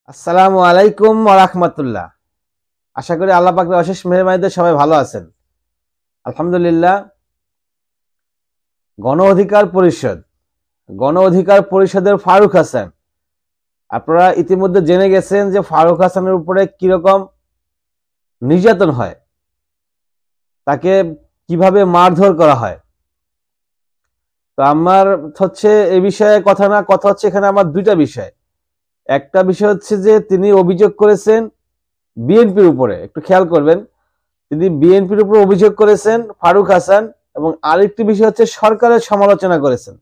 আসসালামু আলাইকুম ওয়া রাহমাতুল্লাহ। আশা করি আল্লাহ পাকের অশেষ মেহেরবানিতে সবাই ভালো আছেন। আলহামদুলিল্লাহ। গণ অধিকার পরিষদ গণ অধিকার পরিষদের ফারুক হাসান, আপনারা ইতিমধ্যে জেনে গেছেন যে ফারুক হাসানের উপরে কিরকম নির্যাতন হয়, তাকে কিভাবে মারধর করা হয়। তো আমার হচ্ছে এই বিষয়ে কথা না, কথা হচ্ছে এখানে আমার দুইটা বিষয়। একটা বিষয় হচ্ছে যে তিনি অভিযোগ করেছেন বিএনপির উপরে, একটু খেয়াল করবেন, তিনি বিএনপির উপর অভিযোগ করেছেন ফারুক হাসান, এবং আরেকটি বিষয় হচ্ছে সরকারের সমালোচনা করেছেন।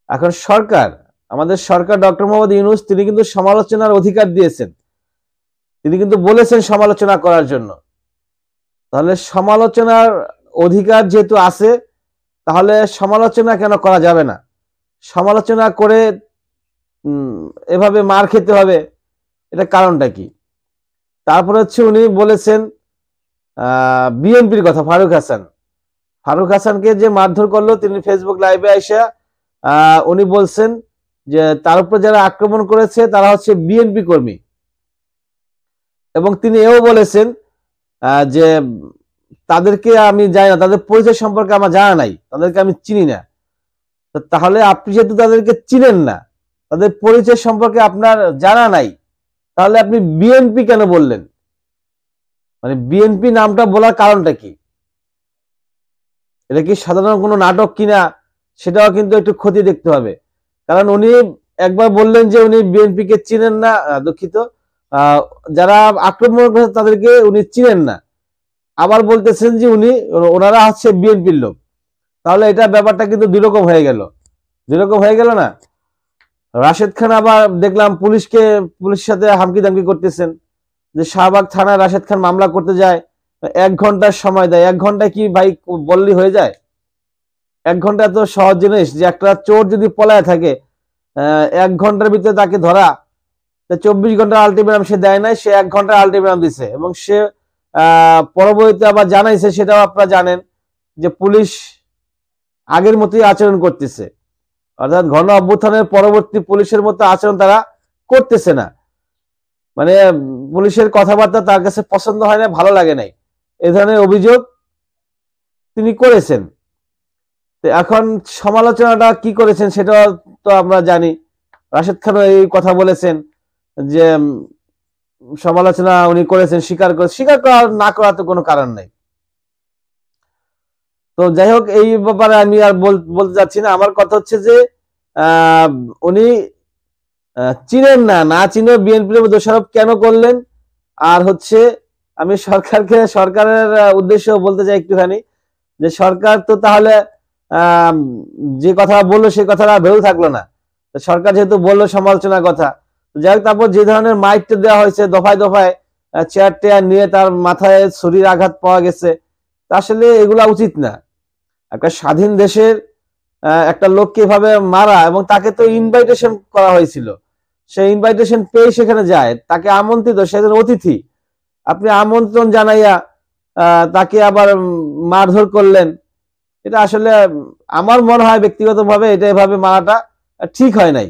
এখন সরকার, আমাদের সরকার ডক্টর মোহাম্মদ ইউনূস, তিনি কিন্তু সমালোচনার অধিকার দিয়েছেন, তিনি কিন্তু বলেছেন সমালোচনা করার জন্য। তাহলে সমালোচনার অধিকার যেহেতু আছে, তাহলে সমালোচনা কেন করা যাবে না? সমালোচনা করে এভাবে মার খেতে হবে, এটা কারণটা কি? তারপরে হচ্ছে উনি বলেছেন বিএনপির কথা। ফারুক হাসানকে যে মারধর করলো, তিনি ফেসবুক লাইভে আইসা উনি বলছেন যে তার উপর যারা আক্রমণ করেছে তারা হচ্ছে বিএনপি কর্মী, এবং তিনি এও বলেছেন যে তাদেরকে আমি জানি না, তাদের পরিচয় সম্পর্কে আমার জানা নাই, তাদেরকে আমি চিনি না। তাহলে আপনি যেহেতু তাদেরকে চিনেন না, তাদের পরিচয় সম্পর্কে আপনার জানা নাই, তাহলে আপনি বিএনপি কেন বললেন? মানে বিএনপি নামটা বলার কারণটা কি? এটা কি সাধারণ কোনো নাটক কিনা, সেটাও কিন্তু একটু খতিয়ে দেখতে হবে। কারণ উনি একবার বললেন যে উনি বিএনপি কে চিনেন না, দুঃখিত, যারা আক্রমণ করেছে তাদেরকে উনি চিনেন না, আবার বলতেছেন যে ওনারা হচ্ছে বিএনপির লোক। তাহলে এটা ব্যাপারটা কিন্তু দুরকম হয়ে গেল না? রাশেদ খান আবার দেখলাম পুলিশের সাথে হামকি দামকি করতেছেন, যে শাহবাগ থানায় রাশেদ খান মামলা করতে যায়, 1 ঘন্টার সময় দেয়। 1 ঘন্টা কি ভাই বললি হয়ে যায়? 1 ঘন্টা তো সহজ জিনিস, যে একটা চোর যদি পলায় থাকে 1 ঘন্টার ভিতরে তাকে ধরা, 24 ঘন্টার আলটিমেটাম সে দেয় নাই, সে 1 ঘন্টার আলটিমেটাম দিছে, এবং সে পরবর্তীতে আবার জানাইছে, সেটাও আপনারা জানেন, যে পুলিশ আগের মতোই আচরণ করতেছে, অর্থাৎ গণ অভ্যুত্থানের পরবর্তী পুলিশের মতো আচরণ তারা করতেছে না। মানে পুলিশের কথাবার্তা তার কাছে পছন্দ হয় না, ভালো লাগে নাই, এ ধরনের অভিযোগ তিনি করেছেন। এখন সমালোচনাটা কি করেছেন সেটা তো আমরা জানি। রাশেদ খান এই কথা বলেছেন যে সমালোচনা উনি করেছেন, স্বীকার করা না করা তো কোনো কারণ নাই। তো যাই হোক, এই ব্যাপারে আমি আর বলতে যাচ্ছি না। আমার কথা হচ্ছে যে উনি চিনেন না চিনে বিএনপির দোষারোপ কেন করলেন? আর হচ্ছে আমি সরকারের উদ্দেশ্য বলতে চাই একটুখানি, যে সরকার তো তাহলে যে কথা বললো সে কথাটা ভেউ থাকলো না। সরকার যেহেতু বললো সমালোচনার কথা, যাই হোক, তারপর যে ধরনের মাইকটা দেওয়া হয়েছে, দফায় দফায় চেয়ার টেয়ার নিয়ে তার মাথায় ছুরির আঘাত পাওয়া গেছে, আসলে এগুলা উচিত না। একটা স্বাধীন দেশের একটা লোককে এভাবে মারা, এবং তাকে তো ইনভাইটেশন করা হয়েছিল, সে ইনভাইটেশন পেয়ে সেখানে যায়, তাকে আমন্ত্রিত, সেদিন অতিথি, আপনি আমন্ত্রণ জানাইয়া তাকে আবার মারধর করলেন। এটা আসলে আমার মনে হয় ব্যক্তিগতভাবে এটা এভাবে মারাটা ঠিক হয় নাই।